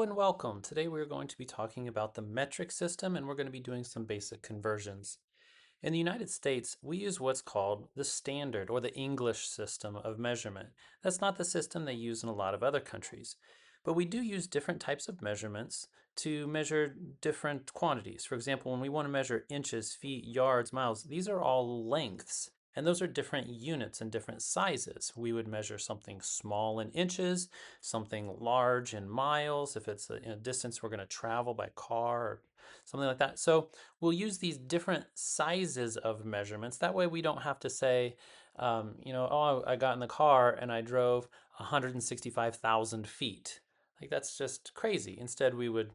Hello and welcome. Today we're going to be talking about the metric system and we're going to be doing some basic conversions. In the United States, we use what's called the standard or the English system of measurement. That's not the system they use in a lot of other countries. But we do use different types of measurements to measure different quantities. For example, when we want to measure inches, feet, yards, miles, these are all lengths. And those are different units and different sizes. We would measure something small in inches, something large in miles, if it's a distance we're going to travel by car or something like that. So we'll use these different sizes of measurements. That way we don't have to say, oh, I got in the car and I drove 165,000 feet. Like that's just crazy. Instead, we would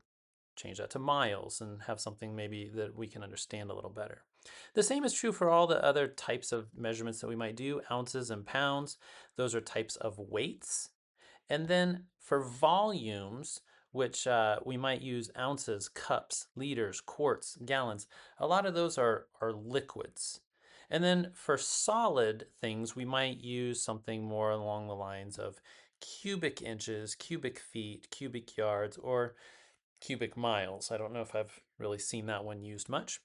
change that to miles and have something maybe that we can understand a little better. The same is true for all the other types of measurements that we might do, ounces and pounds. Those are types of weights. And then for volumes, which we might use ounces, cups, liters, quarts, gallons, a lot of those are liquids. And then for solid things, we might use something more along the lines of cubic inches, cubic feet, cubic yards, or cubic miles. I don't know if I've really seen that one used much.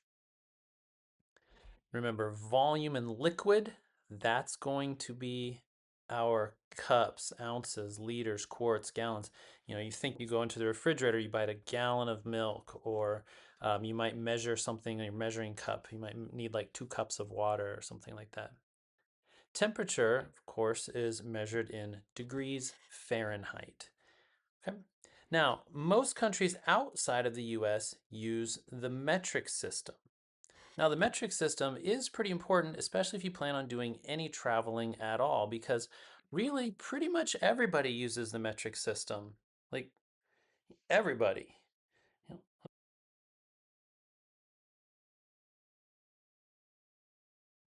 Remember, volume and liquid, that's going to be our cups, ounces, liters, quarts, gallons. You think you go into the refrigerator, you buy a gallon of milk, or you might measure something in your measuring cup. You might need like 2 cups of water or something like that. Temperature, of course, is measured in degrees Fahrenheit. Okay. Now, most countries outside of the US use the metric system. Now, the metric system is pretty important, especially if you plan on doing any traveling at all, because really pretty much everybody uses the metric system. Like everybody. You know,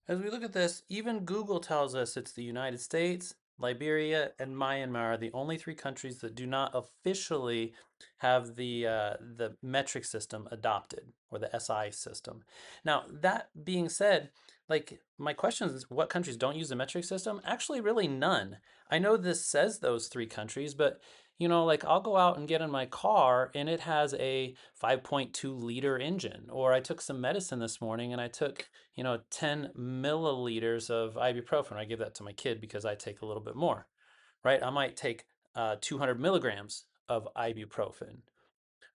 As we look at this, even Google tells us it's the United States, Liberia, and Myanmar are the only 3 countries that do not officially have the metric system adopted or the SI system. Now, that being said, like my question is, what countries don't use the metric system? Actually, really none. I know this says those 3 countries, but like I'll go out and get in my car and it has a 5.2-liter engine. Or I took some medicine this morning and I took 10 milliliters of ibuprofen. I give that to my kid because I take a little bit more, right? I might take 200 milligrams of ibuprofen,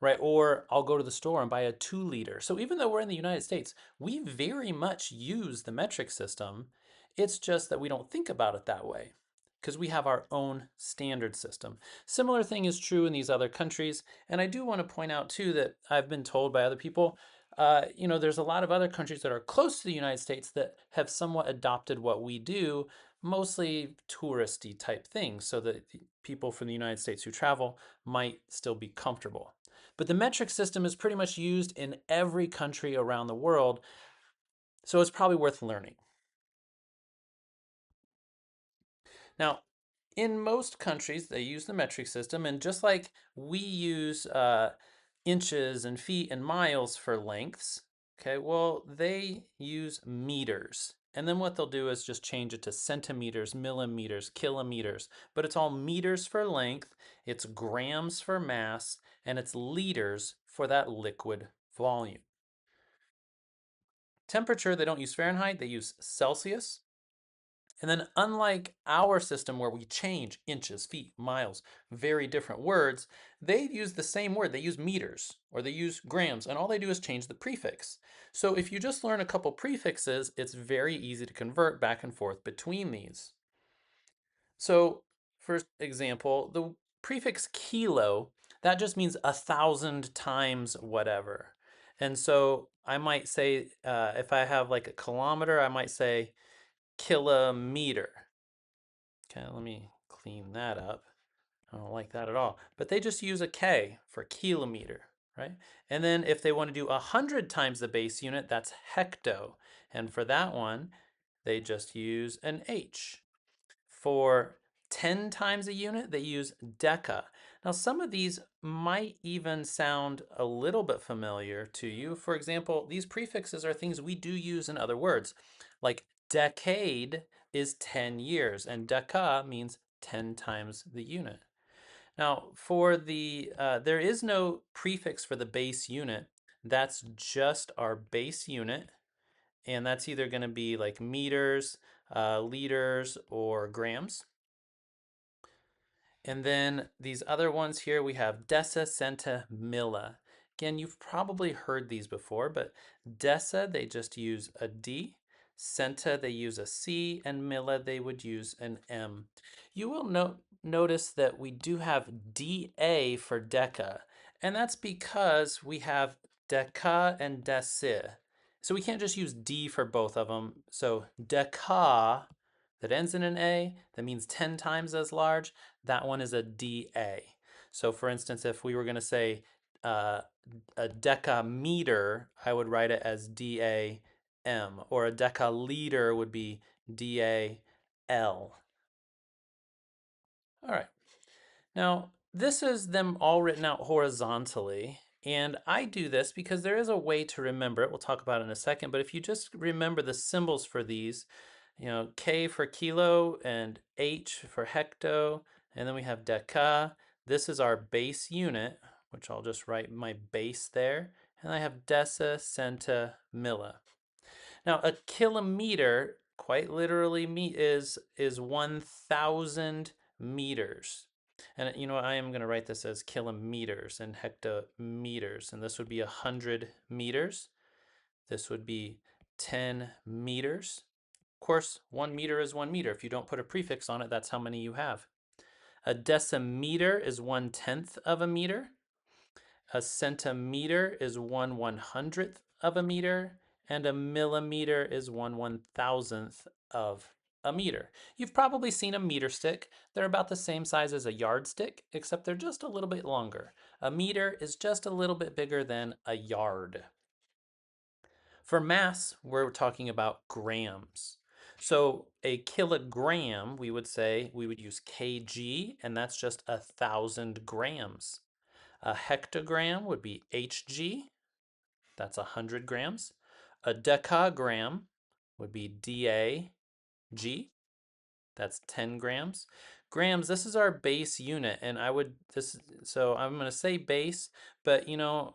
right? Or I'll go to the store and buy a 2 liter. So even though we're in the United States, we very much use the metric system. It's just that we don't think about it that way because we have our own standard system. Similar thing is true in these other countries. And I do want to point out too that I've been told by other people, there's a lot of other countries that are close to the United States that have somewhat adopted what we do, mostly touristy type things, so that people from the United States who travel might still be comfortable. But the metric system is pretty much used in every country around the world, so it's probably worth learning. Now, in most countries, they use the metric system, and just like we use inches and feet and miles for lengths, okay, well, they use meters. And then what they'll do is just change it to centimeters, millimeters, kilometers, but it's all meters for length, it's grams for mass, and it's liters for that liquid volume. Temperature, they don't use Fahrenheit, they use Celsius. And then, unlike our system where we change inches, feet, miles, very different words, they use the same word. They use meters or they use grams, and all they do is change the prefix. So if you just learn a couple prefixes, it's very easy to convert back and forth between these. So, for example, the prefix kilo, that just means 1,000 times whatever. And so I might say, if I have like a kilometer, I might say kilometer. Okay, let me clean that up. I don't like that at all. But they just use a K for kilometer, right? And then if they want to do 100 times the base unit, that's hecto. And for that one, they just use an H. For 10 times a unit, they use deca. Now, some of these might even sound a little bit familiar to you. For example, these prefixes are things we do use in other words, like decade is 10 years, and deca means 10 times the unit. Now, for there is no prefix for the base unit. That's just our base unit, and that's either going to be like meters, liters, or grams. And then these other ones here, we have deci, centa, milla. Again, you've probably heard these before, but deci, they just use a D. Centa, they use a C, and milla, they would use an M. You will notice that we do have DA for deca, and that's because we have deca and deci. So we can't just use D for both of them. So deca, that ends in an A, that means 10 times as large, that one is a DA. So for instance, if we were going to say uh, a decameter, I would write it as DAM, or a decaliter would be DAL. All right. Now, this is them all written out horizontally, and I do this because there is a way to remember it. We'll talk about it in a second, but if you just remember the symbols for these, K for kilo and H for hecto, and then we have deca. This is our base unit, which I'll just write my base there, and I have deci, centa, milla. Now, a kilometer, quite literally, is 1,000 meters. And I am going to write this as kilometers and hectometers. And this would be 100 meters. This would be 10 meters. Of course, 1 meter is 1 meter. If you don't put a prefix on it, that's how many you have. A decimeter is 1/10 of a meter. A centimeter is 1/100th of a meter, and a millimeter is 1/1000th of a meter. You've probably seen a meter stick. They're about the same size as a yardstick, except they're just a little bit longer. A meter is just a little bit bigger than a yard. For mass, we're talking about grams. So a kilogram, we would use kg, and that's just 1,000 grams. A hectogram would be Hg, that's 100 grams. A decagram would be DAG, that's 10 grams. Grams, this is our base unit, and so I'm going to say base, but I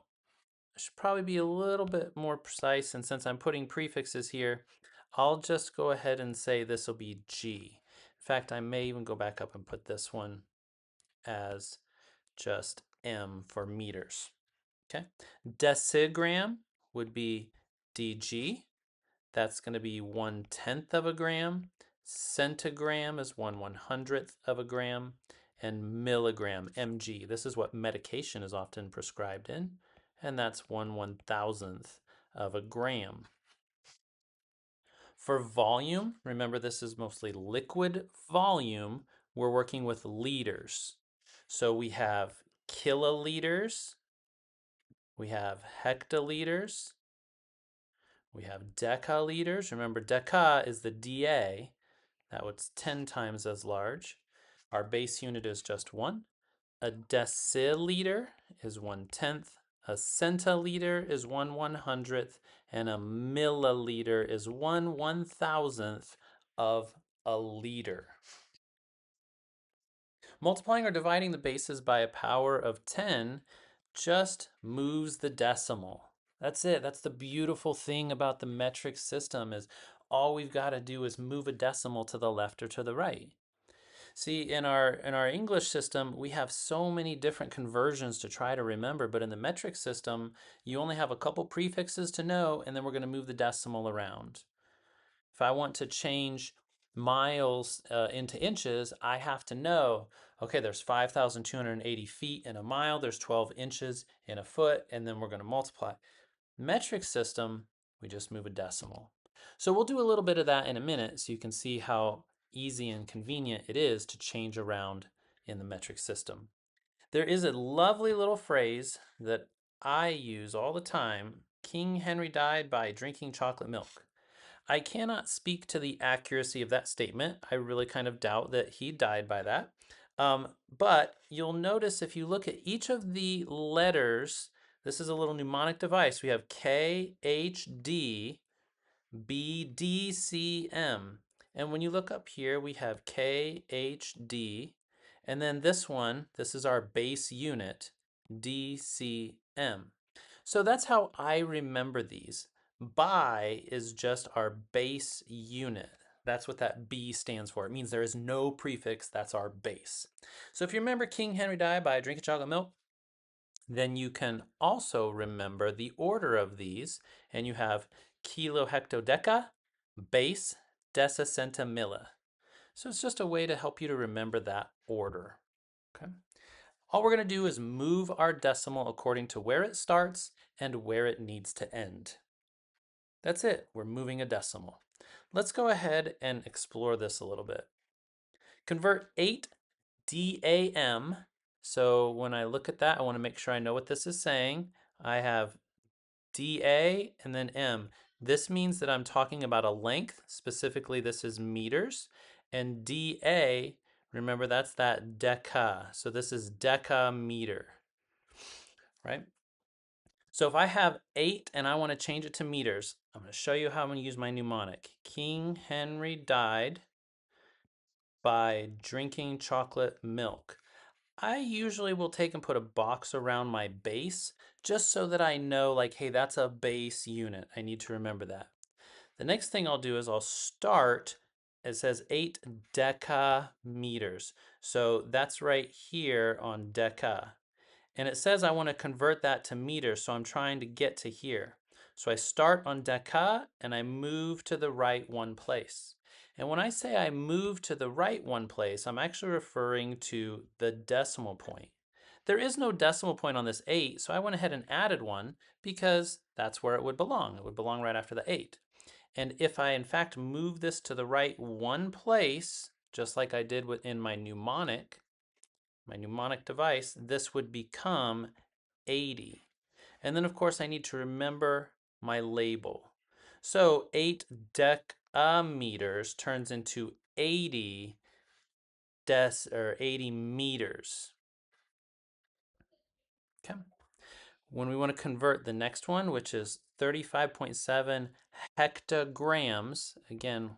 should probably be a little bit more precise, and since I'm putting prefixes here, I'll just go ahead and say this will be G. In fact, I may even go back up and put this one as just M for meters. Okay, decigram would be DG. That's going to be 1/10 of a gram. Centigram is 1/100th of a gram. And milligram, mg. This is what medication is often prescribed in, and that's 1/1000th of a gram. For volume, remember this is mostly liquid volume, we're working with liters. So we have kiloliters, we have hectoliters, we have decaliters. Remember, deca is the DA. That was 10 times as large. Our base unit is just 1. A deciliter is 1/10. A centiliter is 1/100th. And a milliliter is 1/1000th of a liter. Multiplying or dividing the bases by a power of 10 just moves the decimal. That's it. That's the beautiful thing about the metric system is all we've got to do is move a decimal to the left or to the right. See, in our English system, we have so many different conversions to try to remember, but in the metric system, you only have a couple prefixes to know, and then we're going to move the decimal around. If I want to change miles into inches, I have to know, okay, there's 5,280 feet in a mile, there's 12 inches in a foot, and then we're going to multiply. Metric system, we just move a decimal. So we'll do a little bit of that in a minute so you can see how easy and convenient it is to change around in the metric system. There is a lovely little phrase that I use all the time. King Henry died by drinking chocolate milk. I cannot speak to the accuracy of that statement. I really kind of doubt that he died by that. But you'll notice if you look at each of the letters, this is a little mnemonic device. We have K, H, D, B, D, C, M. And when you look up here, we have K, H, D. And then this one, this is our base unit, DCM. So that's how I remember these. By is just our base unit. That's what that B stands for. It means there is no prefix, that's our base. So if you remember King Henry died by drinking chocolate milk, then you can also remember the order of these, and you have kilo hectodeca, base, decicenta milla. So it's just a way to help you to remember that order. Okay. All we're going to do is move our decimal according to where it starts and where it needs to end. That's it. We're moving a decimal. Let's go ahead and explore this a little bit. Convert 8 DAM. So when I look at that, I want to make sure I know what this is saying. I have DA and then M. This means that I'm talking about a length. Specifically, this is meters. And DA, remember that's that deca. So this is decameter, right? So if I have 8 and I want to change it to meters, I'm going to show you how I'm going to use my mnemonic. King Henry died by drinking chocolate milk. I usually will take and put a box around my base just so that I know, like, hey, that's a base unit. I need to remember that. The next thing I'll do is I'll start, it says 8 decameters. So that's right here on deca. And it says I want to convert that to meters, so I'm trying to get to here. So I start on deca and I move to the right one place. And when I say I move to the right one place, I'm actually referring to the decimal point. There is no decimal point on this 8, so I went ahead and added one because that's where it would belong. It would belong right after the 8. And if I in fact move this to the right one place, just like I did within my mnemonic device, this would become 80. And then of course I need to remember my label. So 8 decameters turns into 80 or 80 meters. Okay. When we want to convert the next one, which is 35.7 hectograms, again,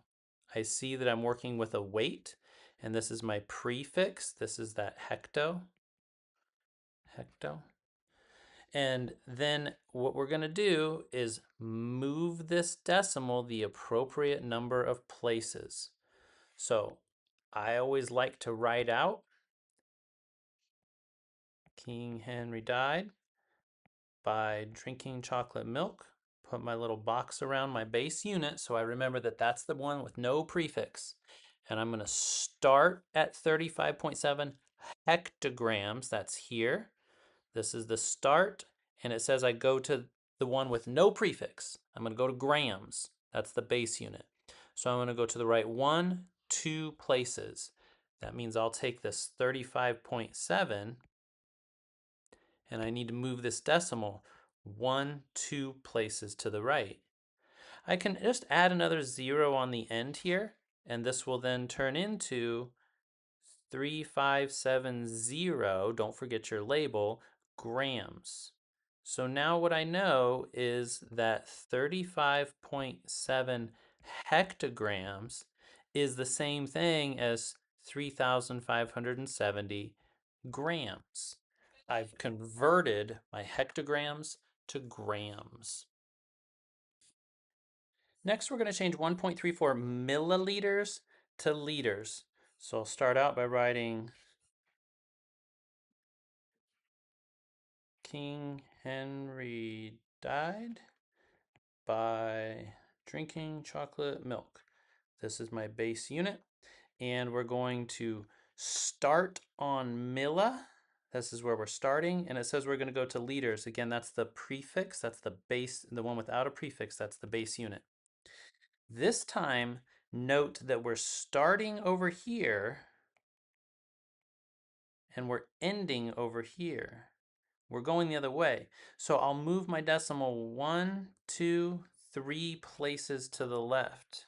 I see that I'm working with a weight, and this is my prefix. This is that hecto. And then what we're going to do is move this decimal the appropriate number of places. So I always like to write out King Henry died by drinking chocolate milk. Put my little box around my base unit so I remember that that's the one with no prefix. And I'm going to start at 35.7 hectograms. That's here. This is the start, and it says I go to the one with no prefix. I'm going to go to grams. That's the base unit. So I'm going to go to the right 1, 2 places. That means I'll take this 35.7 and I need to move this decimal 1, 2 places to the right. I can just add another 0 on the end here, and this will then turn into 3570, don't forget your label, grams. So now what I know is that 35.7 hectograms is the same thing as 3,570 grams. I've converted my hectograms to grams. Next, we're going to change 1.34 milliliters to liters. So I'll start out by writing King Henry died by drinking chocolate milk. This is my base unit, and we're going to start on milla. This is where we're starting, and it says we're going to go to liters. Again, that's the prefix, that's the base, the one without a prefix, that's the base unit. This time, note that we're starting over here and we're ending over here. We're going the other way. So I'll move my decimal 1, 2, 3 places to the left.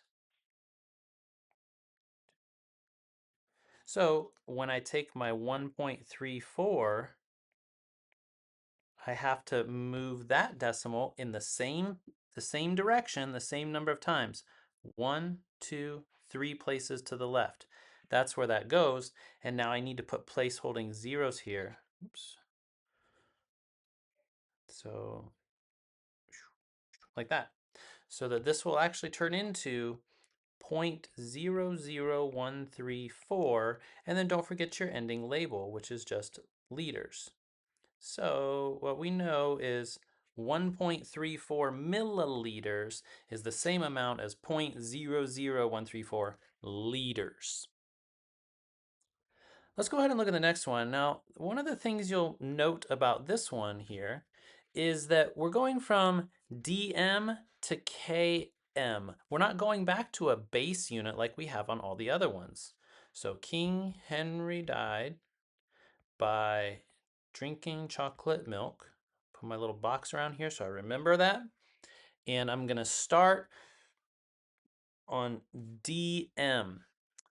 So when I take my 1.34, I have to move that decimal in the same direction, the same number of times. 1, 2, 3 places to the left. that's where that goes. And now I need to put place holding zeros here. Oops. So like that. So that this will actually turn into 0.00134, and then don't forget your ending label, which is just liters. So what we know is 1.34 milliliters is the same amount as 0.00134 liters. Let's go ahead and look at the next one. Now, one of the things you'll note about this one here is that we're going from dm to km. We're not going back to a base unit like we have on all the other ones. So King Henry died by drinking chocolate milk. Put my little box around here so I remember that. And I'm going to start on dm.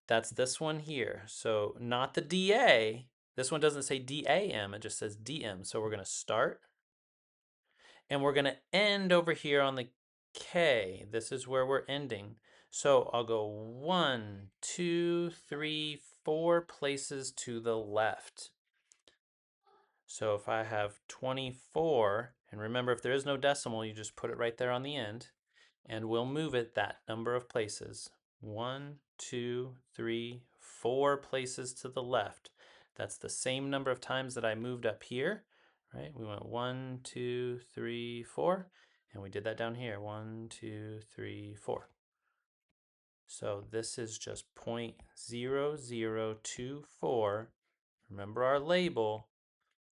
That's this one here. So not the DA. This one doesn't say DAM, it just says DM. So we're going to start and we're going to end over here on the K. This is where we're ending. So I'll go 1, 2, 3, 4 places to the left. So if I have 24, and remember if there is no decimal, you just put it right there on the end, and we'll move it that number of places. 1, 2, 3, 4 places to the left. That's the same number of times that I moved up here, right? We went 1, 2, 3, 4, and we did that down here. 1, 2, 3, 4. So this is just 0.0024. Remember our label,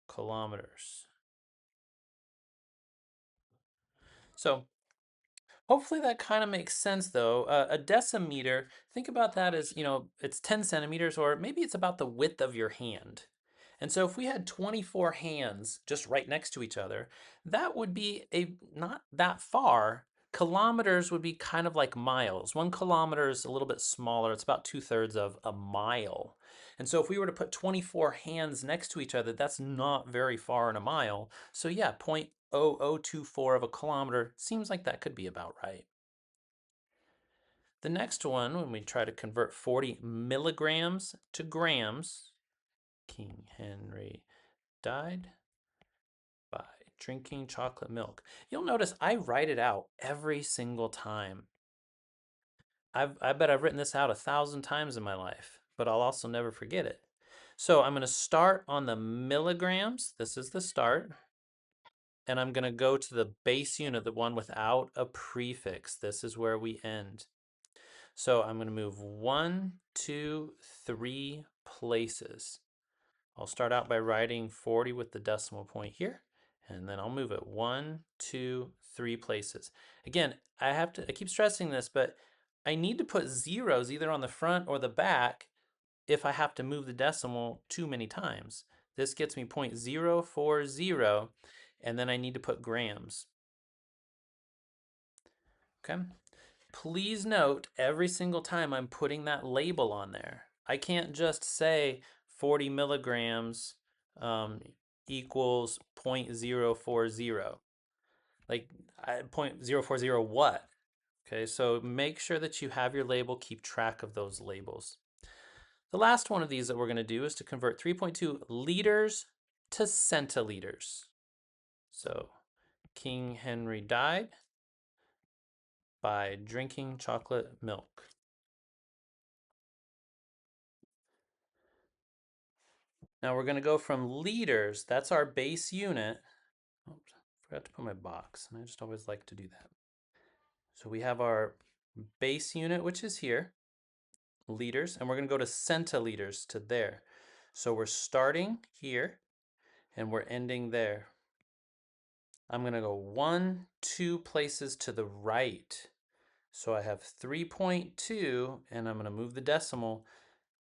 kilometers. So hopefully that kind of makes sense though. A decimeter, think about that as, it's 10 centimeters or maybe it's about the width of your hand. And so if we had 24 hands just right next to each other, that would be not that far. Kilometers would be kind of like miles. 1 kilometer is a little bit smaller. It's about 2/3 of a mile. And so if we were to put 24 hands next to each other, that's not very far in a mile. So yeah, 0.0024 of a kilometer seems like that could be about right. The next one, when we try to convert 40 milligrams to grams, King Henry died by drinking chocolate milk. You'll notice I write it out every single time. I bet I've written this out 1,000 times in my life, but I'll also never forget it. So I'm going to start on the milligrams. This is the start. And I'm going to go to the base unit, the one without a prefix. This is where we end. So I'm going to move 1, 2, 3 places. I'll start out by writing 40 with the decimal point here, and then I'll move it 1, 2, 3 places. Again, I keep stressing this, but I need to put zeros either on the front or the back if I have to move the decimal too many times. This gets me 0.040, and then I need to put grams. Okay? Please note every single time I'm putting that label on there. I can't just say 40 milligrams equals 0.040. Like 0.040 what? Okay, so make sure that you have your label, keep track of those labels. The last one of these that we're going to do is to convert 3.2 liters to centiliters. So King Henry died by drinking chocolate milk. Now we're going to go from liters, that's our base unit. Oops, forgot to put my box, and I just always like to do that. So we have our base unit, which is here, liters, and we're going to go to centiliters to there. So we're starting here, and we're ending there. I'm going to go 1, 2 places to the right. So I have 3.2, and I'm going to move the decimal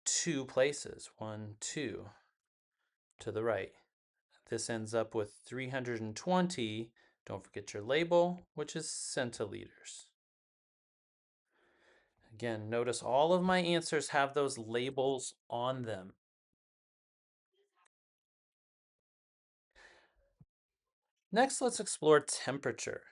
2 places. 1, 2 to the right. This ends up with 320. Don't forget your label, which is centiliters. Again, notice all of my answers have those labels on them. Next, let's explore temperature.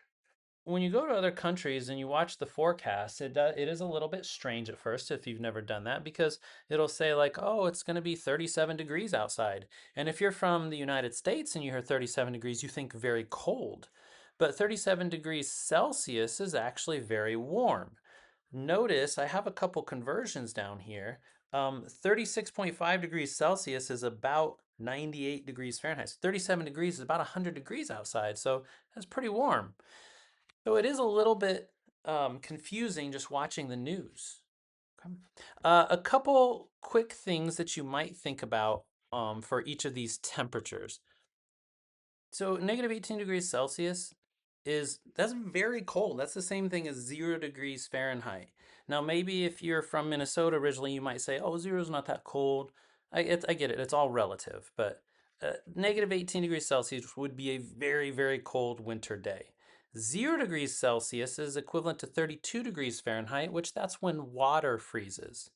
when you go to other countries and you watch the forecast, it is a little bit strange at first if you've never done that because it'll say like, oh, it's going to be 37 degrees outside. And if you're from the United States and you hear 37 degrees, you think very cold. But 37 degrees Celsius is actually very warm. Notice I have a couple conversions down here. 36.5 degrees Celsius is about 98 degrees Fahrenheit. So 37 degrees is about 100 degrees outside. So that's pretty warm. So it is a little bit confusing just watching the news. Okay. A couple quick things that you might think about for each of these temperatures. So negative 18 degrees Celsius that's very cold. That's the same thing as 0 degrees Fahrenheit. Now, maybe if you're from Minnesota originally, you might say, oh, zero is not that cold. I get it. It's all relative. But negative 18 degrees Celsius would be a very, very cold winter day. 0 degrees Celsius is equivalent to 32 degrees Fahrenheit, which that's when water freezes.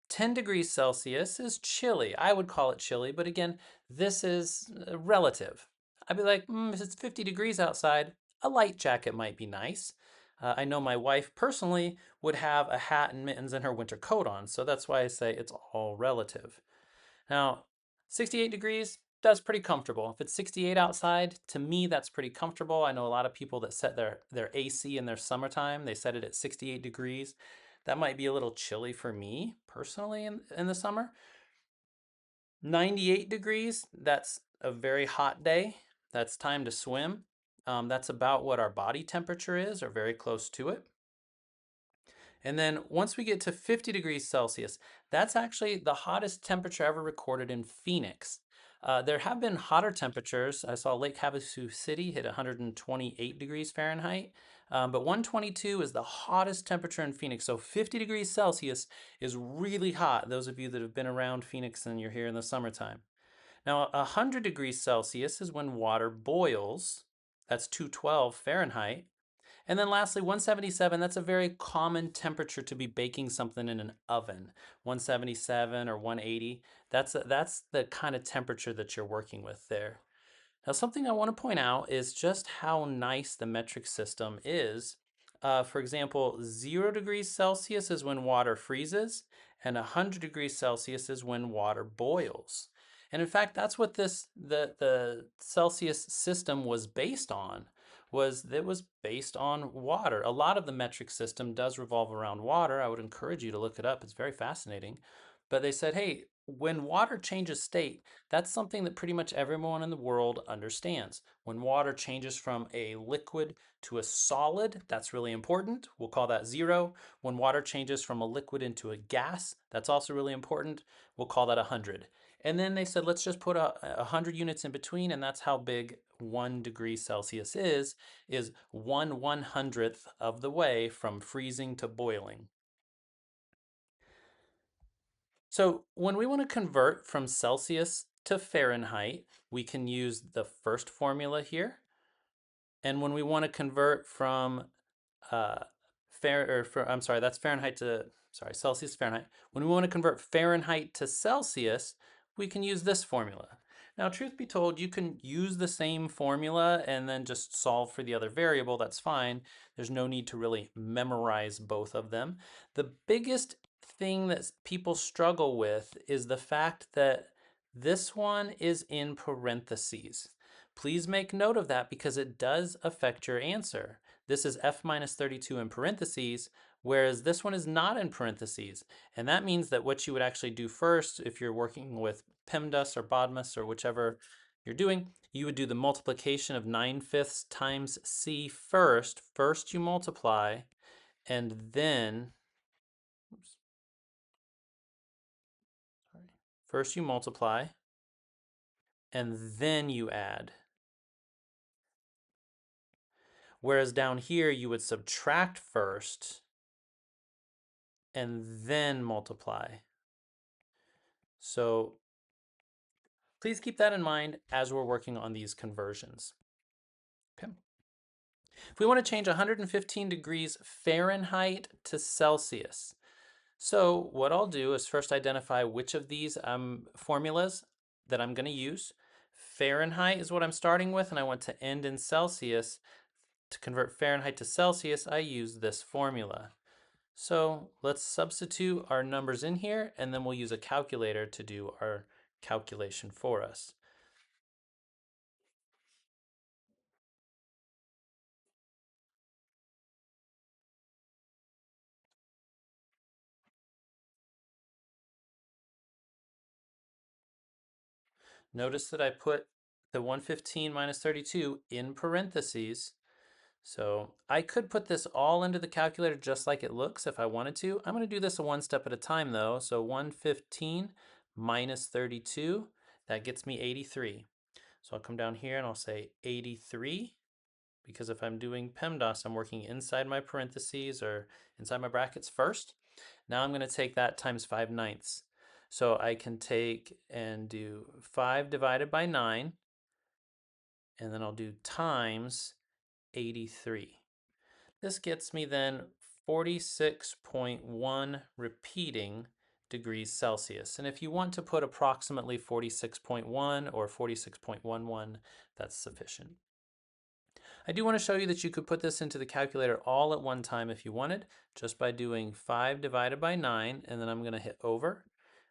10 degrees Celsius is chilly. I would call it chilly, but again, this is relative. I'd be like, if it's 50 degrees outside, a light jacket might be nice. I know my wife personally would have a hat and mittens and her winter coat on, so that's why I say it's all relative. Now, 68 degrees, that's pretty comfortable. If it's 68 outside, to me, that's pretty comfortable. I know a lot of people that set their AC in their summertime, they set it at 68 degrees. That might be a little chilly for me personally in the summer. 98 degrees, that's a very hot day. That's time to swim. That's about what our body temperature is, or very close to it. And then once we get to 50 degrees Celsius, that's actually the hottest temperature ever recorded in Phoenix. There have been hotter temperatures. I saw Lake Havasu City hit 128 degrees Fahrenheit, but 122 is the hottest temperature in Phoenix. So 50 degrees Celsius is really hot. Those of you that have been around Phoenix and you're here in the summertime. Now, 100 degrees Celsius is when water boils. That's 212 Fahrenheit. And then lastly, 177, that's a very common temperature to be baking something in an oven. 177 or 180, that's the kind of temperature that you're working with there. Now, something I want to point out is just how nice the metric system is. For example, 0 degrees Celsius is when water freezes, and 100 degrees Celsius is when water boils. And in fact, that's what the Celsius system was based on. It was based on water. A lot of the metric system does revolve around water. I would encourage you to look it up. It's very fascinating. But they said, hey, when water changes state, that's something that pretty much everyone in the world understands. When water changes from a liquid to a solid, that's really important. We'll call that 0. When water changes from a liquid into a gas, that's also really important. We'll call that 100. And then they said, let's just put 100 units in between, and that's how big 1 degree Celsius is 1/100th of the way from freezing to boiling. So when we want to convert from Celsius to Fahrenheit, we can use the first formula here. And when we want to convert from uh, that's Fahrenheit to, Celsius, Fahrenheit. When we want to convert Fahrenheit to Celsius, we can use this formula. Now, truth be told, you can use the same formula and then just solve for the other variable. That's fine. There's no need to really memorize both of them. The biggest thing that people struggle with is the fact that this one is in parentheses. Please make note of that because it does affect your answer. This is f minus 32 in parentheses, whereas this one is not in parentheses. And that means that what you would actually do first, if you're working with PEMDAS or BODMAS or whichever you're doing, you would do the multiplication of 9/5 times c first. First you multiply, and then, first you multiply, and then you add. Whereas down here, you would subtract first and then multiply. So please keep that in mind as we're working on these conversions. Okay. If we want to change 115 degrees Fahrenheit to Celsius, so what I'll do is first identify which of these formulas that I'm going to use. Fahrenheit is what I'm starting with, and I want to end in Celsius. To convert Fahrenheit to Celsius, I use this formula. So let's substitute our numbers in here, and then we'll use a calculator to do our calculation for us. Notice that I put the 115 minus 32 in parentheses. So I could put this all into the calculator just like it looks if I wanted to. I'm going to do this one step at a time though. So 115 minus 32, that gets me 83. So I'll come down here and I'll say 83, because if I'm doing PEMDAS, I'm working inside my parentheses or inside my brackets first. Now I'm going to take that times 5/9. So I can take and do 5 divided by 9, and then I'll do times 83. This gets me then 46.1 repeating degrees Celsius. And if you want to put approximately 46.1 or 46.11, that's sufficient. I do want to show you that you could put this into the calculator all at one time if you wanted, just by doing 5 divided by 9, and then I'm going to hit over.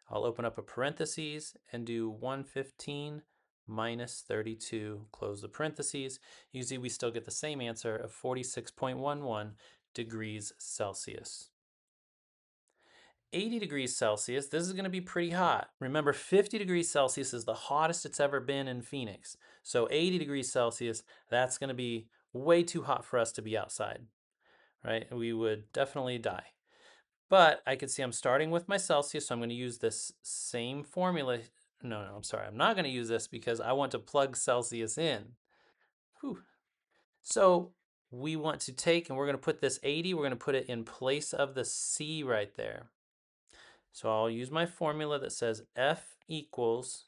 I'll open up a parentheses and do 115 minus 32, close the parentheses. You see we still get the same answer of 46.11 degrees Celsius. 80 degrees Celsius, this is going to be pretty hot. Remember, 50 degrees Celsius is the hottest it's ever been in Phoenix. So 80 degrees Celsius, that's going to be way too hot for us to be outside, right? We would definitely die. But I can see I'm starting with my Celsius, so I'm going to use this same formula. No, I'm sorry. I'm not going to use this because I want to plug Celsius in. Whew. So we want to take, and we're going to put this 80, we're going to put it in place of the C right there. So I'll use my formula that says F equals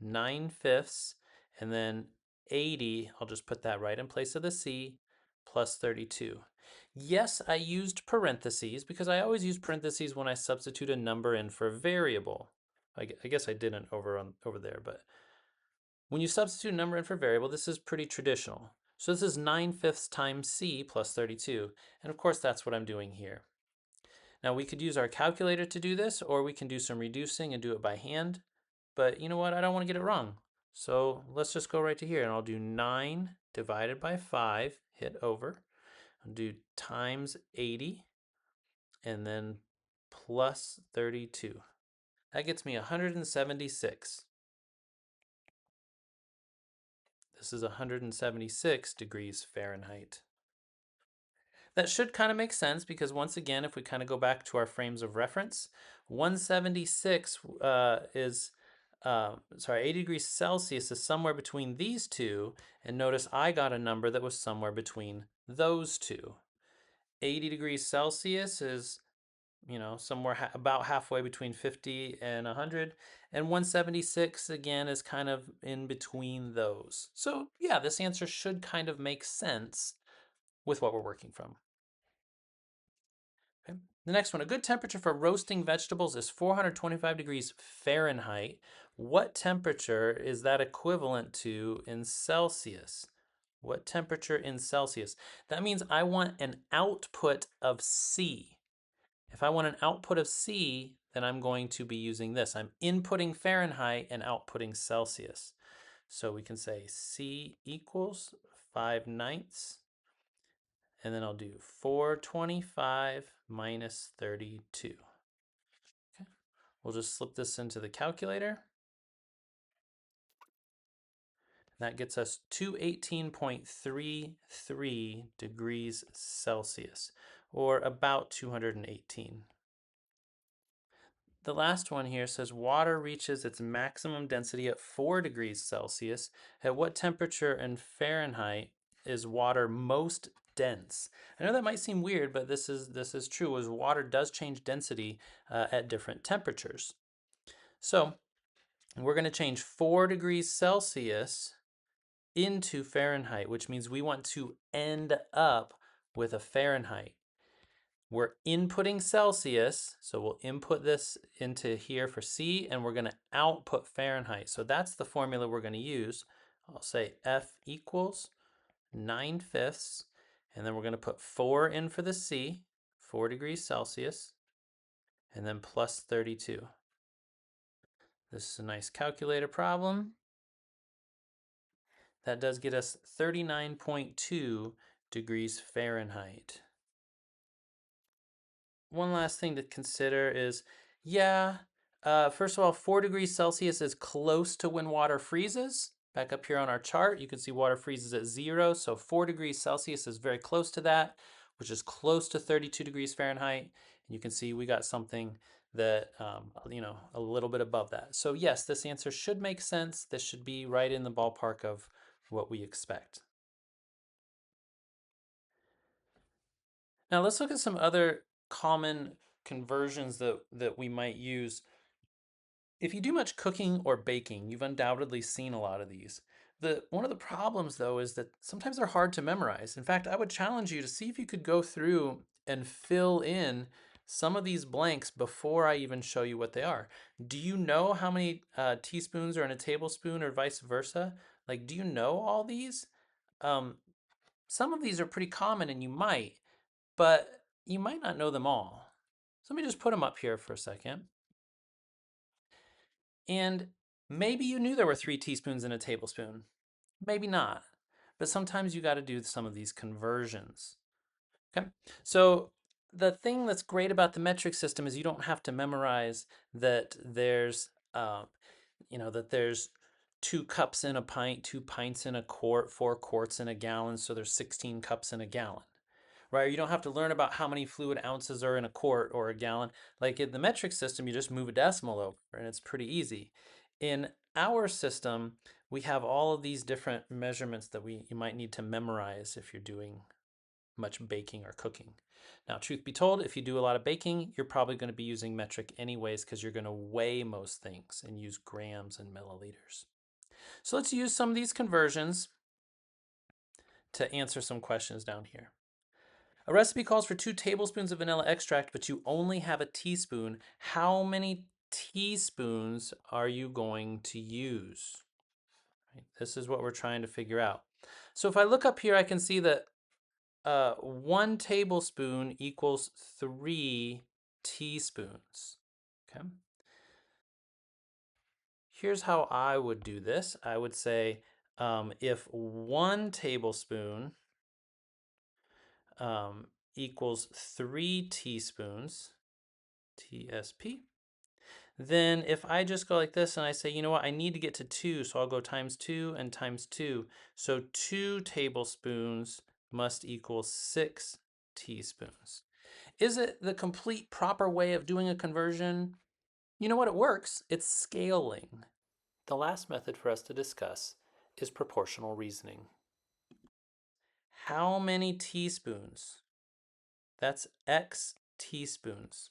9/5, and then 80, I'll just put that right in place of the C, plus 32. Yes, I used parentheses because I always use parentheses when I substitute a number in for a variable. I guess I didn't over there, but when you substitute a number in for a variable, this is pretty traditional. So this is 9/5 times C plus 32, and of course that's what I'm doing here. Now we could use our calculator to do this, or we can do some reducing and do it by hand. But you know what? I don't want to get it wrong. So let's just go right to here, and I'll do 9 divided by 5, hit over. I'll do times 80, and then plus 32. That gets me 176. This is 176 degrees Fahrenheit. That should kind of make sense because once again, if we kind of go back to our frames of reference, 176 sorry, 80 degrees Celsius is somewhere between these two, and notice I got a number that was somewhere between those two. 80 degrees Celsius is, somewhere about halfway between 50 and 100, and 176 again is kind of in between those. So yeah, this answer should kind of make sense with what we're working from. Okay. The next one, a good temperature for roasting vegetables is 425 degrees Fahrenheit. What temperature is that equivalent to in Celsius? What temperature in Celsius? That means I want an output of C. If I want an output of C, then I'm going to be using this. I'm inputting Fahrenheit and outputting Celsius. So we can say C equals 5/9. And then I'll do 425 minus 32. Okay. We'll just slip this into the calculator. That gets us 218.33 degrees Celsius, or about 218. The last one here says water reaches its maximum density at 4 degrees Celsius. At what temperature in Fahrenheit is water most dense? I know that might seem weird, but this is true, as water does change density at different temperatures. So we're going to change 4 degrees Celsius into Fahrenheit, which means we want to end up with a Fahrenheit. We're inputting Celsius, so we'll input this into here for C, and we're going to output Fahrenheit. So that's the formula we're going to use. I'll say F equals 9/5, And then we're going to put 4 in for the C, 4 degrees Celsius, and then plus 32. This is a nice calculator problem. That does get us 39.2 degrees Fahrenheit. One last thing to consider is, first of all, 4 degrees Celsius is close to when water freezes. Back up here on our chart, you can see water freezes at 0, so 4 degrees Celsius is very close to that, which is close to 32 degrees Fahrenheit. And you can see we got something that, a little bit above that. So yes, this answer should make sense. This should be right in the ballpark of what we expect. Now let's look at some other common conversions that we might use. If you do much cooking or baking, you've undoubtedly seen a lot of these. One of the problems, though, is that sometimes they're hard to memorize. In fact, I would challenge you to see if you could go through and fill in some of these blanks before I even show you what they are. Do you know how many teaspoons are in a tablespoon or vice versa? Like, do you know all these? Um, some of these are pretty common and you might, but you might not know them all. So let me just put them up here for a second. And maybe you knew there were 3 teaspoons in a tablespoon. Maybe not. But sometimes you got to do some of these conversions. Okay. So the thing that's great about the metric system is you don't have to memorize that there's 2 cups in a pint, 2 pints in a quart, 4 quarts in a gallon. So there's 16 cups in a gallon. Right? You don't have to learn about how many fluid ounces are in a quart or a gallon. Like in the metric system, you just move a decimal over and it's pretty easy. In our system, we have all of these different measurements that you might need to memorize if you're doing much baking or cooking. Now, truth be told, if you do a lot of baking, you're probably going to be using metric anyways because you're going to weigh most things and use grams and milliliters. So let's use some of these conversions to answer some questions down here. A recipe calls for 2 tablespoons of vanilla extract, but you only have a teaspoon. How many teaspoons are you going to use? Right, this is what we're trying to figure out. So if I look up here, I can see that 1 tablespoon equals 3 teaspoons. Okay. Here's how I would do this. I would say if 1 tablespoon equals 3 teaspoons, TSP, then if I just go like this and I say, you know what, I need to get to 2, so I'll go times 2 and times 2. So 2 tablespoons must equal 6 teaspoons. Is it the complete proper way of doing a conversion? You know what, it works. It's scaling. The last method for us to discuss is proportional reasoning. How many teaspoons? That's X teaspoons.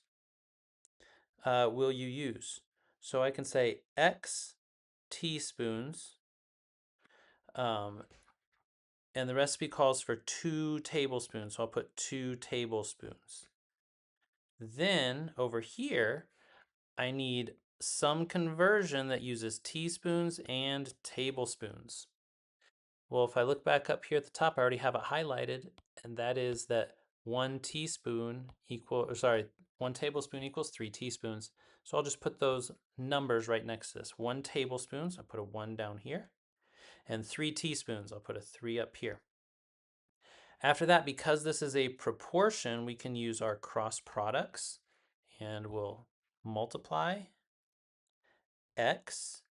Will you use? So I can say X teaspoons, and the recipe calls for 2 tablespoons, so I'll put 2 tablespoons. Then over here, I need some conversion that uses teaspoons and tablespoons. Well, if I look back up here at the top, I already have it highlighted, and that is that 1 tablespoon equals 3 teaspoons. So I'll just put those numbers right next to this. 1 tablespoon, I'll put a 1 down here, and 3 teaspoons, I'll put a 3 up here. After that, because this is a proportion, we can use our cross products, and we'll multiply X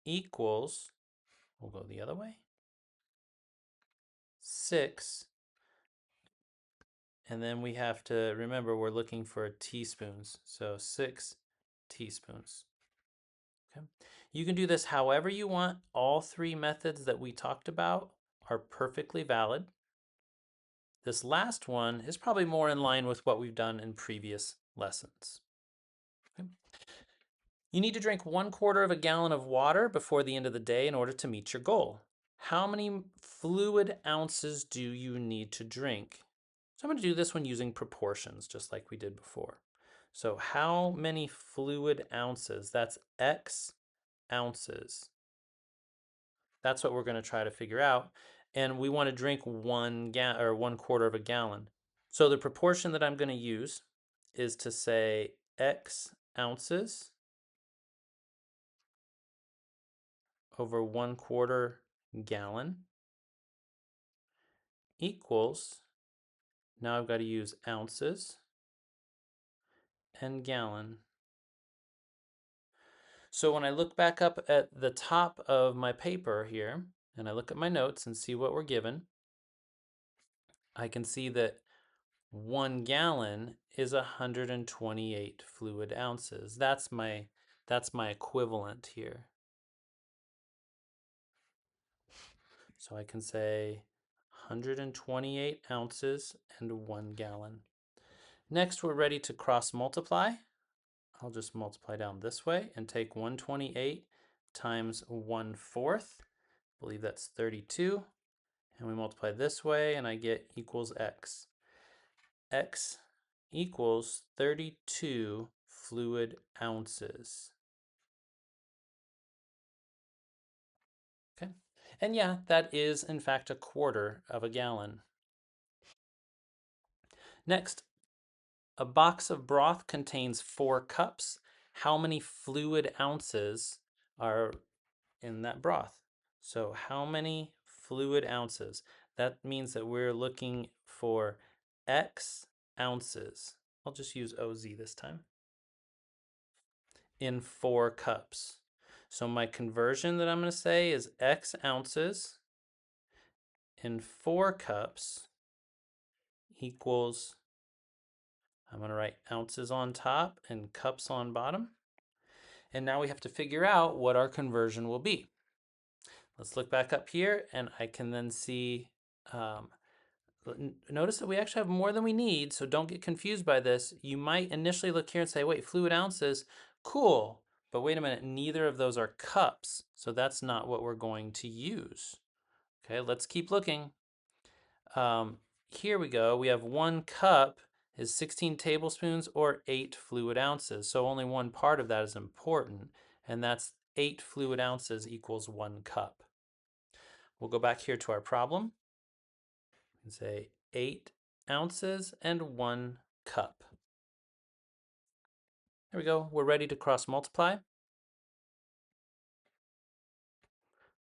equals, we'll go the other way, 6. And then we have to remember we're looking for teaspoons. So 6 teaspoons. Okay. You can do this however you want. All 3 methods that we talked about are perfectly valid. This last one is probably more in line with what we've done in previous lessons. Okay. You need to drink 1/4 of a gallon of water before the end of the day in order to meet your goal. How many fluid ounces do you need to drink? So I'm going to do this one using proportions, just like we did before. So how many fluid ounces? That's X ounces. That's what we're going to try to figure out. and we want to drink 1/4 of a gallon. So the proportion that I'm going to use is to say X ounces over 1/4 gallon equals, now I've got to use ounces and gallon. So when I look back up at the top of my paper here, and I look at my notes and see what we're given, I can see that 1 gallon is 128 fluid ounces. That's my equivalent here. So I can say 128 ounces and 1 gallon. Next, we're ready to cross multiply. I'll just multiply down this way and take 128 times 1/4. I believe that's 32. And we multiply this way and I get equals X. X equals 32 fluid ounces. Okay. And yeah, that is in fact 1/4 of a gallon. Next, a box of broth contains 4 cups. How many fluid ounces are in that broth? So how many fluid ounces? That means that we're looking for X ounces. I'll just use OZ this time. In 4 cups. So my conversion that I'm going to say is X ounces in 4 cups equals, I'm going to write ounces on top and cups on bottom. And now we have to figure out what our conversion will be. Let's look back up here and I can then see, notice that we actually have more than we need, so don't get confused by this. You might initially look here and say, wait, fluid ounces, cool. But wait a minute, neither of those are cups, so that's not what we're going to use. Okay, let's keep looking. Here we go. We have 1 cup is 16 tablespoons or 8 fluid ounces. So only one part of that is important, and that's 8 fluid ounces equals 1 cup. We'll go back here to our problem and say 8 ounces and 1 cup. There we go. We're ready to cross multiply.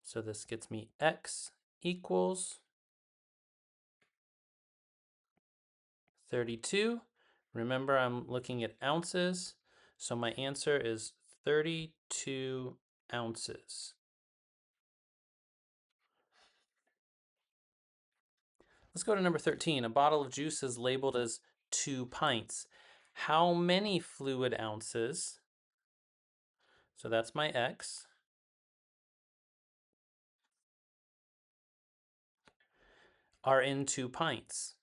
So this gets me X equals 32. Remember, I'm looking at ounces, so my answer is 32 ounces. Let's go to number 13. A bottle of juice is labeled as 2 pints. How many fluid ounces, so that's my X, are in 2 pints?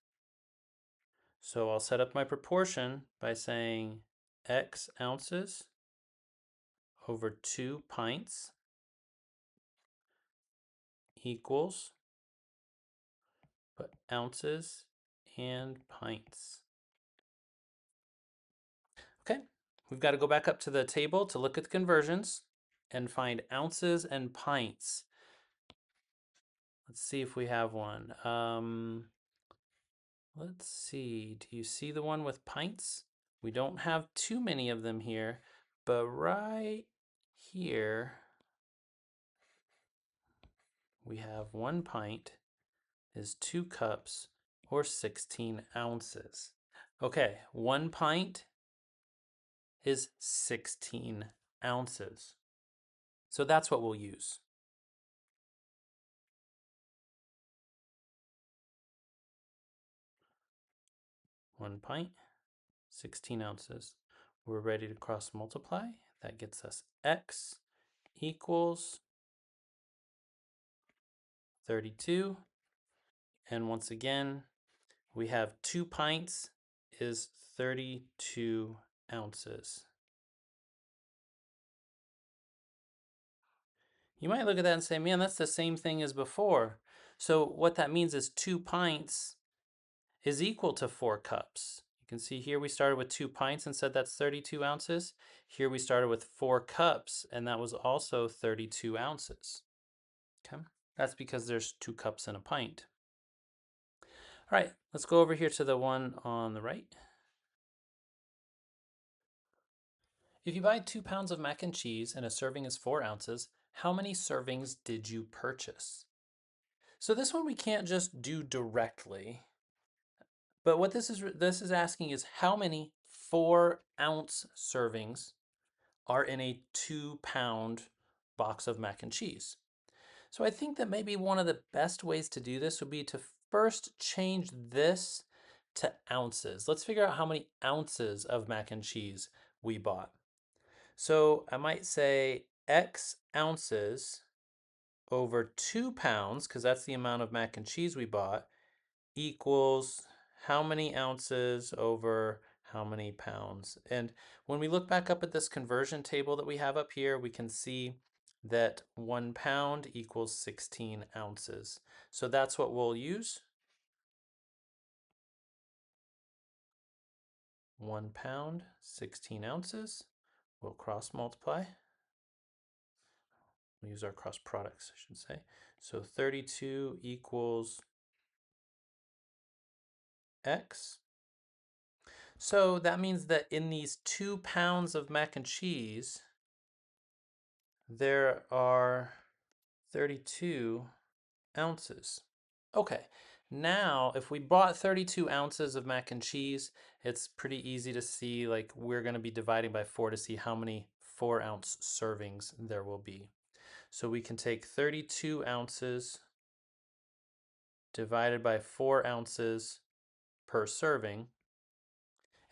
So I'll set up my proportion by saying X ounces over 2 pints equals, put ounces and pints. Okay, we've got to go back up to the table to look at the conversions and find ounces and pints. Let's see if we have one. Let's see, do you see the one with pints? We don't have too many of them here, but right here we have 1 pint is 2 cups or 16 ounces. Okay, 1 pint is 16 ounces. So that's what we'll use. 1 pint, 16 ounces. We're ready to cross multiply. That gets us X equals 32. And once again, we have 2 pints is 32 ounces. You might look at that and say, man, that's the same thing as before. So what that means is 2 pints is equal to 4 cups. You can see here we started with 2 pints and said that's 32 ounces. Here we started with 4 cups and that was also 32 ounces. Okay. That's because there's 2 cups in a pint. All right, let's go over here to the one on the right. If you buy 2 pounds of mac and cheese and a serving is 4 ounces, how many servings did you purchase? So this one we can't just do directly, but what this is asking is how many 4-ounce servings are in a 2-pound box of mac and cheese. So I think that maybe one of the best ways to do this would be to first change this to ounces. Let's figure out how many ounces of mac and cheese we bought. So I might say X ounces over 2 pounds, because that's the amount of mac and cheese we bought, equals how many ounces over how many pounds. And when we look back up at this conversion table that we have up here, we can see that 1 pound equals 16 ounces. So that's what we'll use. 1 pound, 16 ounces. We'll cross multiply. We'll use our cross products, I should say. So 32 equals X. So that means that in these 2 pounds of mac and cheese, there are 32 ounces. Okay, now if we bought 32 ounces of mac and cheese, it's pretty easy to see, like, we're going to be dividing by 4 to see how many 4-ounce servings there will be. So we can take 32 ounces divided by 4 ounces per serving.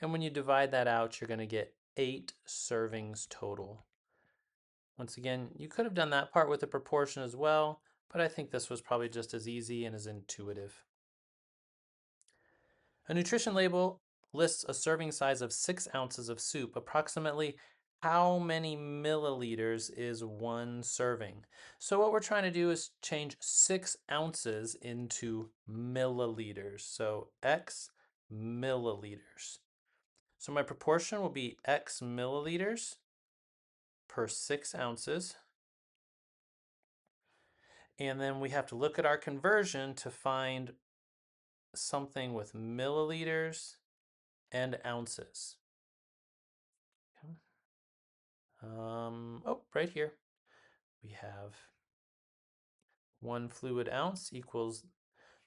And when you divide that out, you're going to get 8 servings total. Once again, you could have done that part with a proportion as well, but I think this was probably just as easy and as intuitive. A nutrition label lists a serving size of 6 ounces of soup. Approximately how many milliliters is one serving? So what we're trying to do is change 6 ounces into milliliters. So X milliliters. So my proportion will be X milliliters per 6 ounces. And then we have to look at our conversion to find something with milliliters and ounces. Oh, right here. We have 1 fluid ounce equals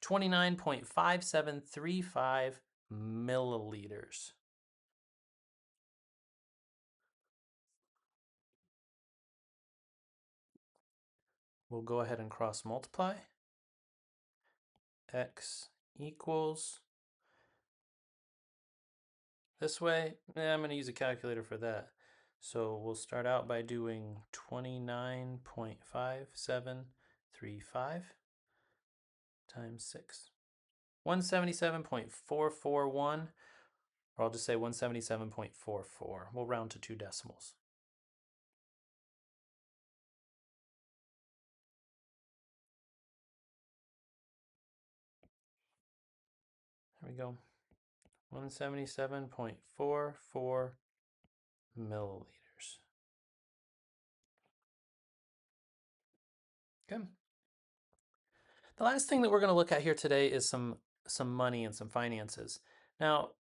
29.5735 milliliters. We'll go ahead and cross multiply. X equals, this way, I'm going to use a calculator for that. So we'll start out by doing 29.5735 times 6. 177.441, or I'll just say 177.44. We'll round to 2 decimals. There we go. 177.44 milliliters. Okay. The last thing that we're going to look at here today is some money and some finances. Now,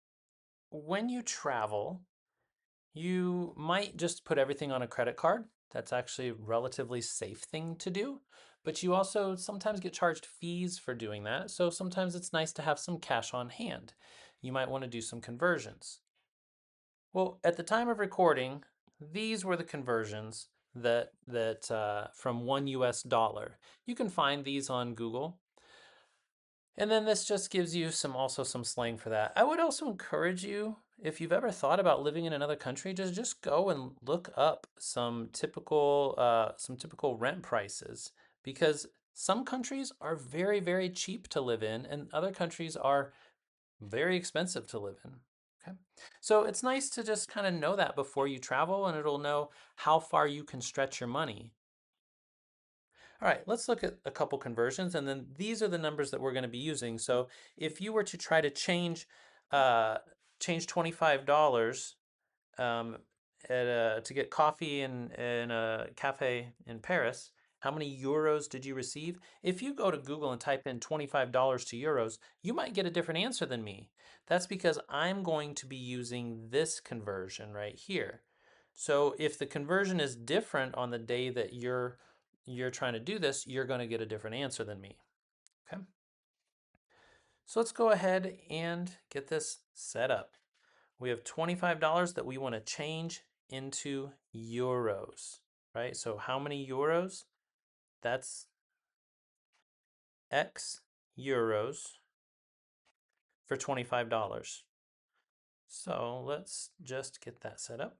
when you travel, you might just put everything on a credit card. That's actually a relatively safe thing to do. But you also sometimes get charged fees for doing that. So sometimes it's nice to have some cash on hand. You might want to do some conversions. Well, at the time of recording, these were the conversions that from 1 US dollar. You can find these on Google. And then this just gives you also some slang for that. I would also encourage you, if you've ever thought about living in another country, just go and look up some typical rent prices, because some countries are very, very cheap to live in, and other countries are very expensive to live in. Okay. So it's nice to just kind of know that before you travel, and it'll know how far you can stretch your money. All right, let's look at a couple conversions, and then these are the numbers that we're going to be using. So if you were to try to change $25 to get coffee in a cafe in Paris, How many euros did you receive? If you go to Google and type in $25 to euros, you might get a different answer than me. That's because I'm going to be using this conversion right here. So if the conversion is different on the day that you're trying to do this, you're going to get a different answer than me. Okay? So let's go ahead and get this set up. We have $25 that we want to change into euros, right? So how many euros? That's X euros for $25. So let's just get that set up.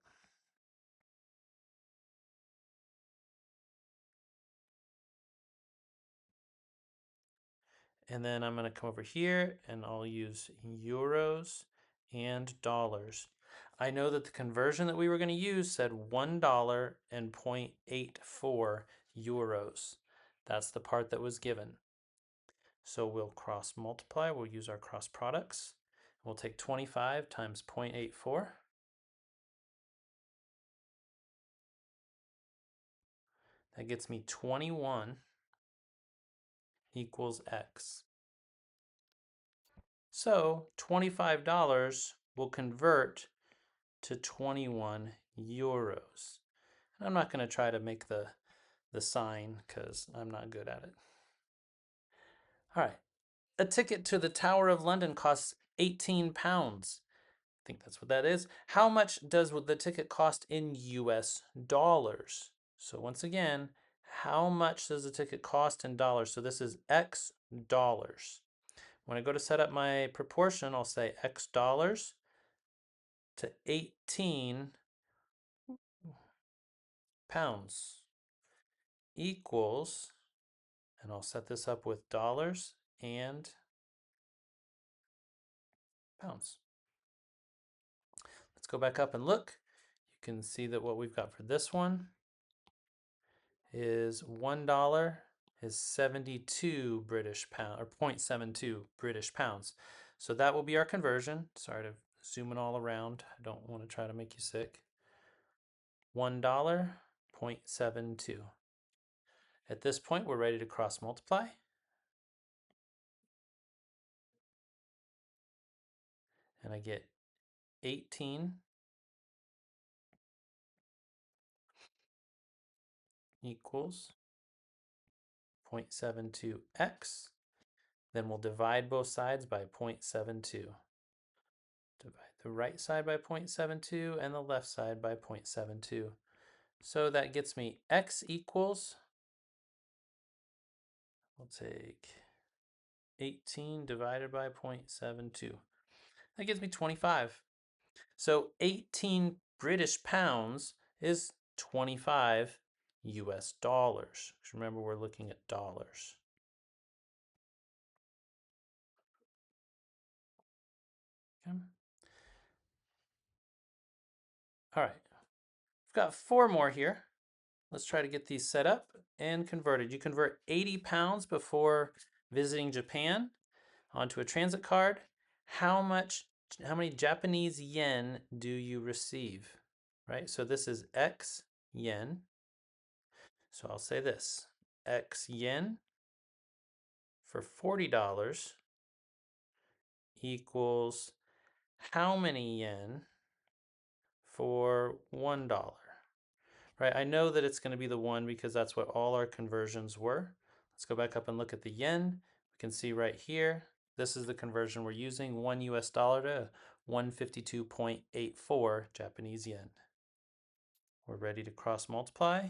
And then I'm going to come over here and I'll use euros and dollars. I know that the conversion that we were going to use said $1 and 0.84 euros. That's the part that was given. So we'll cross multiply. We'll use our cross products. We'll take 25 times 0.84. That gets me 21 equals X. So $25 will convert to 21 euros. And I'm not going to try to make the sign because I'm not good at it. All right. A ticket to the Tower of London costs 18 pounds. I think that's what that is. How much does the ticket cost in US dollars? So once again, how much does the ticket cost in dollars? So this is X dollars. When I go to set up my proportion, I'll say X dollars to 18 pounds equals, and I'll set this up with dollars and pounds. Let's go back up and look. You can see that what we've got for this one is $1 is 72 British pound or 0.72 British pounds. So that will be our conversion. Sorry to zoom it all around. I don't want to try to make you sick. $1, 0.72. At this point, we're ready to cross multiply. And I get 18 equals 0.72x. Then we'll divide both sides by 0.72. Divide the right side by 0.72 and the left side by 0.72. So that gets me x equals, we'll take 18 divided by 0.72. That gives me 25. So 18 British pounds is 25 US dollars. Remember, we're looking at dollars. Okay. All right. We've got 4 more here. Let's try to get these set up and converted. You convert 80 pounds before visiting Japan onto a transit card. How many Japanese yen do you receive? Right? So this is X yen. So I'll say this. X yen for $40 equals how many yen for $1? Right, I know that it's going to be the 1 because that's what all our conversions were. Let's go back up and look at the yen. We can see right here, this is the conversion we're using, 1 US dollar to 152.84 Japanese yen. We're ready to cross multiply.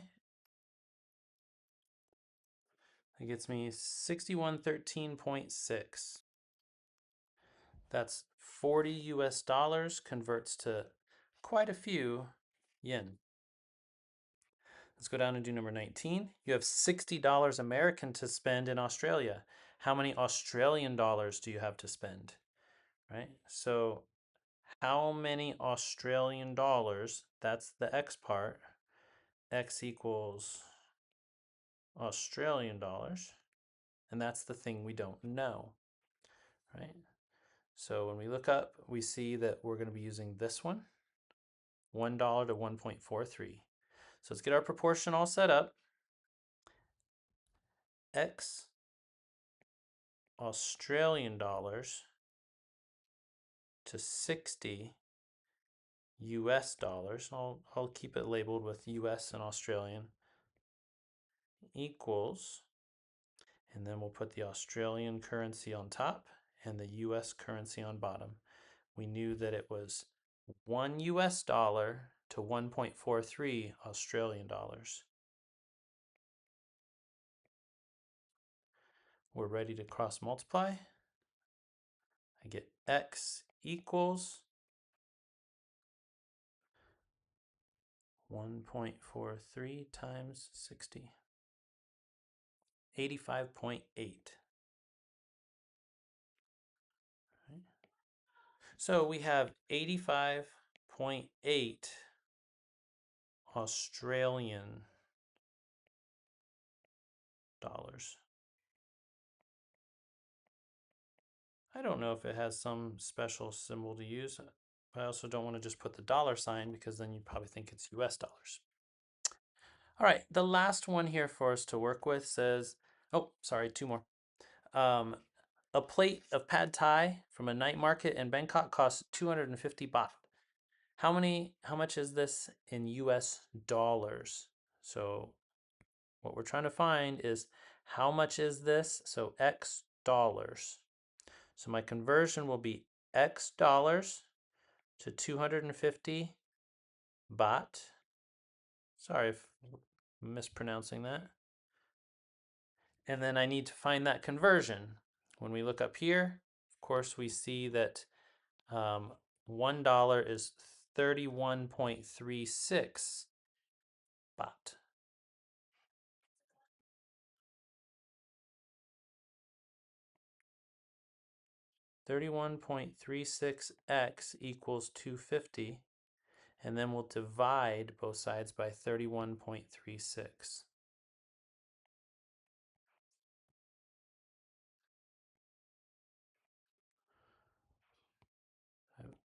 That gets me 6113.6. That's 40 US dollars converts to quite a few yen. Let's go down and do number 19. You have $60 American to spend in Australia. How many Australian dollars do you have to spend? Right? So how many Australian dollars, that's the X part, X equals Australian dollars, and that's the thing we don't know, right? So when we look up, we see that we're going to be using this one, $1 to 1.43. So let's get our proportion all set up. X Australian dollars to 60 US dollars. I'll keep it labeled with US and Australian equals, and then we'll put the Australian currency on top and the US currency on bottom. We knew that it was 1 US dollar to 1.43 Australian dollars. We're ready to cross multiply. I get X equals 1.43 times 60. 85.8. So we have 85.8 Australian dollars. I don't know if it has some special symbol to use. I also don't want to just put the dollar sign because then you'd probably think it's US dollars. All right, the last one here for us to work with says, oh, sorry, two more. A plate of pad thai from a night market in Bangkok costs 250 baht. How much is this in US dollars? So what we're trying to find is how much is this? So X dollars. So my conversion will be X dollars to 250 baht. Sorry if I'm mispronouncing that. And then I need to find that conversion. When we look up here, of course, we see that $1 is 31.36 baht. 31.36x equals 250, and then we'll divide both sides by 31.36.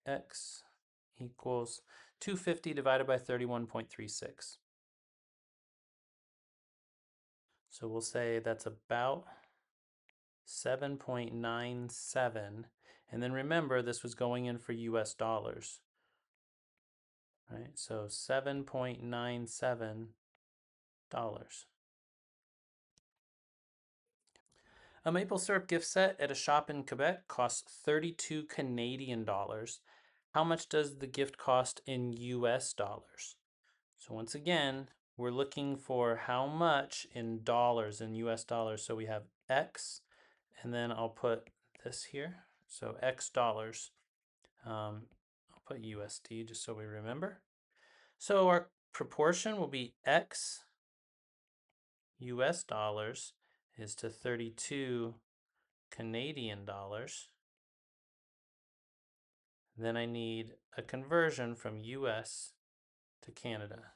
X equals 250 divided by 31.36. So we'll say that's about 7.97. And then remember, this was going in for US dollars. Right? So $7.97. A maple syrup gift set at a shop in Quebec costs 32 Canadian dollars. How much does the gift cost in US dollars? So once again, we're looking for how much in dollars, in US dollars. So we have X, and then I'll put this here. So X dollars. I'll put USD just so we remember. So our proportion will be X US dollars is to 32 Canadian dollars. Then I need a conversion from US to Canada.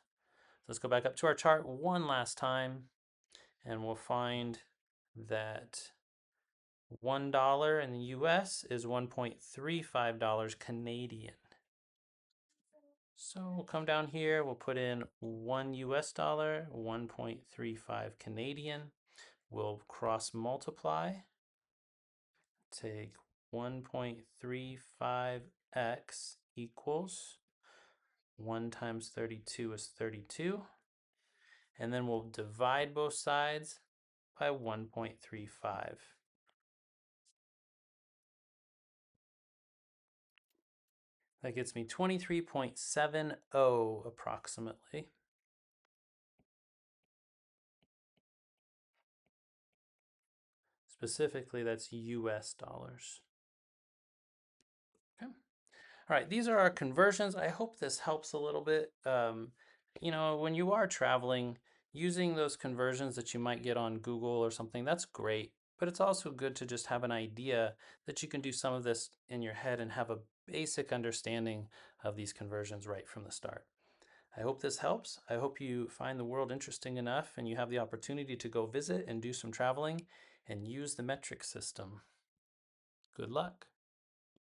So let's go back up to our chart one last time, and we'll find that $1 in the US is $1.35 Canadian. So we'll come down here, we'll put in 1 US dollar, 1.35 Canadian. We'll cross multiply. Take 1.35x equals 1 times 32 is 32. And then we'll divide both sides by 1.35. That gets me 23.70 approximately. Specifically, that's US dollars. Okay. All right, these are our conversions. I hope this helps a little bit. You know, when you are traveling, using those conversions that you might get on Google or something, that's great. But it's also good to just have an idea that you can do some of this in your head and have a basic understanding of these conversions right from the start. I hope this helps. I hope you find the world interesting enough and you have the opportunity to go visit and do some traveling and use the metric system. Good luck.